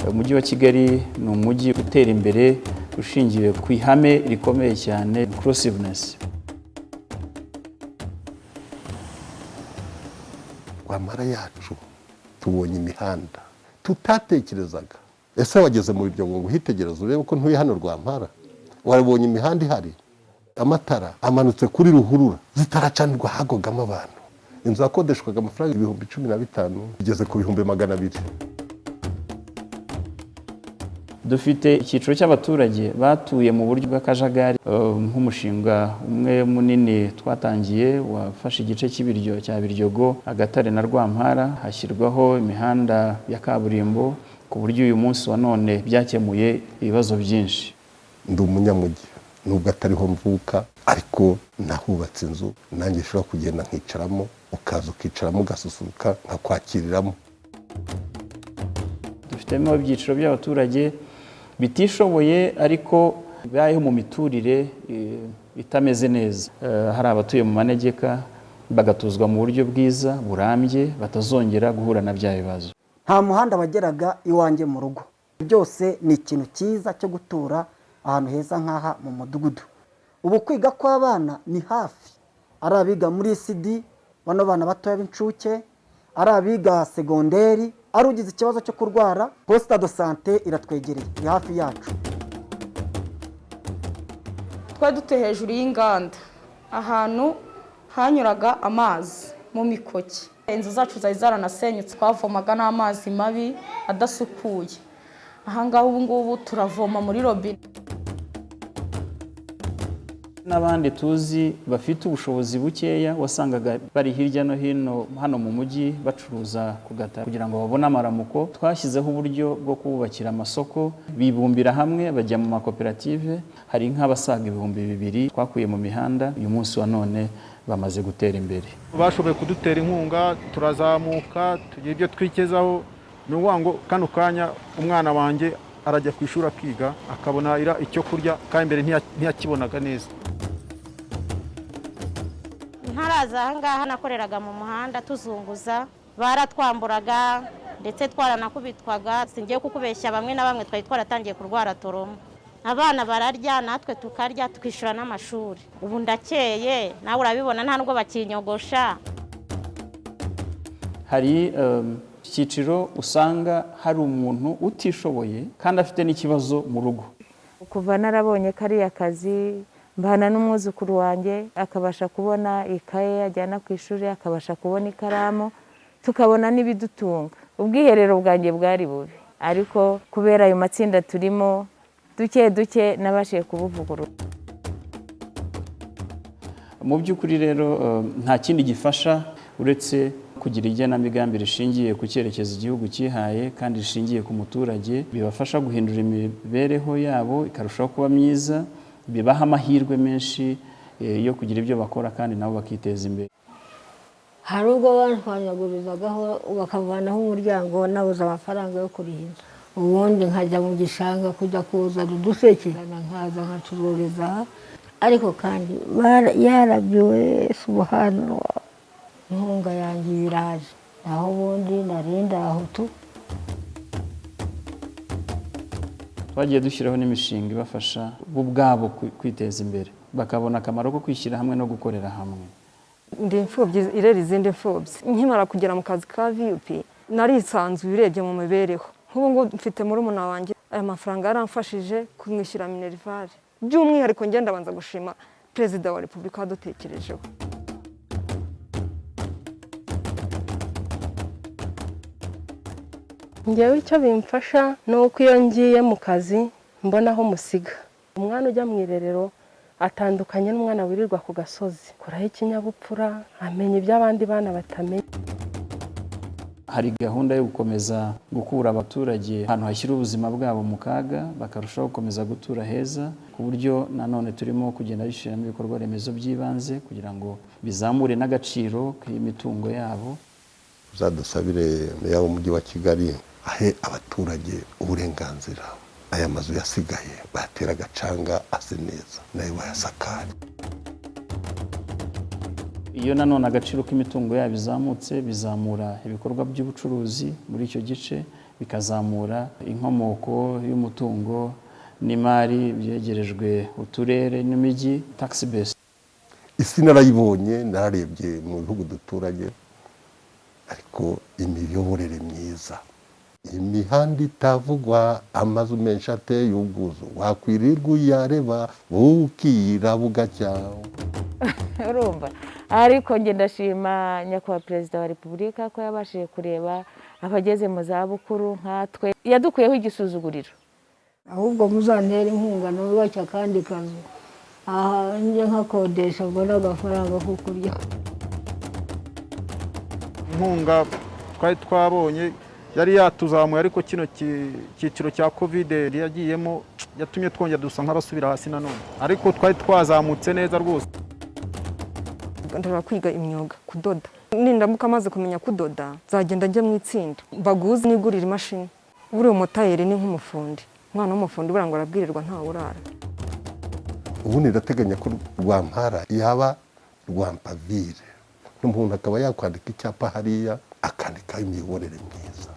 Umujyi wa Kigali ni umujyi utera imbere ushingiye ku ihame rikomeye cyane inclusiveness. Rwamara yacu tubonye imihanda tutatekerezaga. Ese wageze mu biryo ngo uhitegereze urebe ko ntuye hano Rwamara? Warabonye imihanda ihari, amatara amanutse kuri ruhurura zitaracanirwa hagogamo abantu. Inzu yakodeshwaga amafaranga 15,000 igeze ku 200,000. Dufite icyiciro cy'abaturage batuye mu buryo bw'akajagari, nk'umushinga umwe munini twatangiye wafashe igice cy'ibiryo cya Biryogo, Agatare na Rwampara, hashyirwaho imihanda ya kaburimbo ku buryo uyu munsi wa none byakemuye ibibazo byinshi. Ndi umunyamujyi nubwo atariho mvuka, ariko nahubatse inzu nanjye nshobora kugenda nkicaramo, ukaza ukicaramo ugasusuruka nkakwakiriramo. Dufitemo ibyiciro by'abaturage bitishoboye ariko bayeho mu miturire itameze neza. Hari abatuye mu manegeka bagatuzwa mu buryo bwiza burambye batazongera guhura na bya bibazo. Nta muhanda wageraga iwanjye mu rugo. Byose ni ikintu cyiza cyo gutura ahantu heza nk'aha mu mudugudu. Ubu kwiga kw'abana ni hafi. Ari abiga muri CD, bano bana batoya b'incuke, ari abiga segonderi, ari ugize ikibazo cyo kurwara, poste de santé iratwegereye, ni hafi yacu. Twari dutuye hejuru y'inganda, ahantu hanyuraga amazi mu mikoki. Inzu zacu zari zaranasenyutse, twavomaga n'amazi mabi adasukuye. Ahangaha ubu ngubu turavoma muri robine. N'abandi tuzi bafite ubushobozi bukeya wasangaga bari hirya no hino hano mu mujyi bacuruza ku gataro kugira ngo babone amaramuko. Twashyizeho uburyo bwo kubakira amasoko, bibumbira hamwe bajya mu makoperative. Hari nk'abasaga 2,000 twakuye mu mihanda, uyu munsi wa none bamaze gutera imbere. Bashoboye kudutera inkunga, turazamuka, tugiye ibyo twikezaho. Ni ngo kano kanya umwana wanjye arajya ku ishuri akiga, akabona icyo kurya, kandi mbere ntiyakibonaga neza. Ntaraza ahangaha nakoreraga mu muhanda tuzunguza, baratwamburaga ndetse twaranakubitwaga. Singiye kukubeshya, bamwe na bamwe twari twaratangiye kurwara toromo. Abana bararya, natwe tukarya, tukishura n'amashuri. Ubu ndakeye, nawe urabibona nta nubwo bakinyogosha. Hari icyiciro usanga hari umuntu utishoboye kandi afite n'ikibazo mu rugo. Kuva narabonye kariya kazi, mbana n'umwuzukuru wanjye akabasha kubona ikaye ajyana ku ishuri, akabasha kubona ikaramu, tukabona n'ibidutunga. Ubwiherero bwanjye bwari bubi, ariko kubera ayo matsinda turimo duke nabashiye kubuvugurura. Mu by'ukuri rero nta kindi gifasha uretse kugira igenamigambi rishingiye ku cyerekezo igihugu cyihaye kandi rishingiye ku muturage, bibafasha guhindura imibereho yabo ikarushaho kuba myiza, bibaha amahirwe menshi yo kugira ibyo bakora kandi nabo bakiteza imbere. Hari ubwo bantwanyagurizagaho bakavanaho umuryango nabuze amafaranga yo kurihinda. Ubundi nkajya mu gishanga kujya kuzana uduseke, nkaza nkacururiza. Ariko kandi yarabyiwe subhanallah, inkunga yanjye biraje, naho ubundi narinda aho tu. Twagiye dushyiraho n'imishinga ibafasha bo ubwabo kwiteza imbere, bakabona akamaro ko kwishyira hamwe no gukorera hamwe. Ndi imfubyi irera izindi mfubyi. Nkimara kugera mu kazi ka VUP narisanzuye urebye mu mibereho. Nk'ubu ngo mfite murumuna wanjye, aya mafaranga yaramfashije kumwishyura minerivare. By'umwihariko ngenda banza gushima Perezida wa Repubulika wadutekerejeho. Njyewe icyo bimfasha ni uko iyo ngiye mu kazi mbona aho musiga. Umwana ujya mu irerero atandukanye n'umwana wirirwa ku gasozi. Kuraho ikinyabupfura, amenya ibyo abandi bana batamenya. Hari gahunda yo gukomeza gukura abaturage ahantu hashyira ubuzima bwabo mu kaga, bakarushaho gukomeza gutura heza, ku buryo nanone turimo kugenda dushyiramo ibikorwa remezo by'ibanze kugira ngo bizamure n'agaciro k'imitungo yabo. Uzadusabire meya w'umujyi wa Kigali ahe abaturage uburenganzira. Aya mazu yasigaye batera agacanga ase neza, nayo bayasakare. Iyo nanone agaciro k'imitungo yabo bizamutse, bizamura ibikorwa by'ubucuruzi muri icyo gice, bikazamura inkomoko y'umutungo n'imari byegerejwe uturere n'imijyi tax base. Isi narayibonye, nararebye mu bihugu duturanye, ariko imiyoborere myiza, imihanda itavugwa, amazu menshi ateye ubwuzu, wakwirirwa uyareba bukira bugacya. urumva. Ariko njye ndashima nyakubahwa perezida wa repubulika ko yabashije kureba abageze mu zabukuru nkatwe, yadukuyeho igisuzuguriro. ahubwo muzantera inkunga nubake akandi kazu, aha njye nkakodesha mbona agafaranga ko kurya. inkunga twari twabonye yari yatuzamuye, ariko kino cyiciro cya covid yagiyemo yatumye twongera dusa nk'abasubira hasi nanone, ariko twari twazamutse neza rwose. ndashaka kwiga imyuga, kudoda. Nindamuka amaze kumenya kudoda nzagenda njye mu itsinda baguze nigurira imashini. Buri umutayeri ni nk'umufundi, umwana w'umufundi burangwa arabwirirwa ntawe urara. Ubundi ndateganya ko Rwampara yaba Rwampavire, n'umuntu akaba yakwandika icyapa hariya akandika imiyoborere myiza.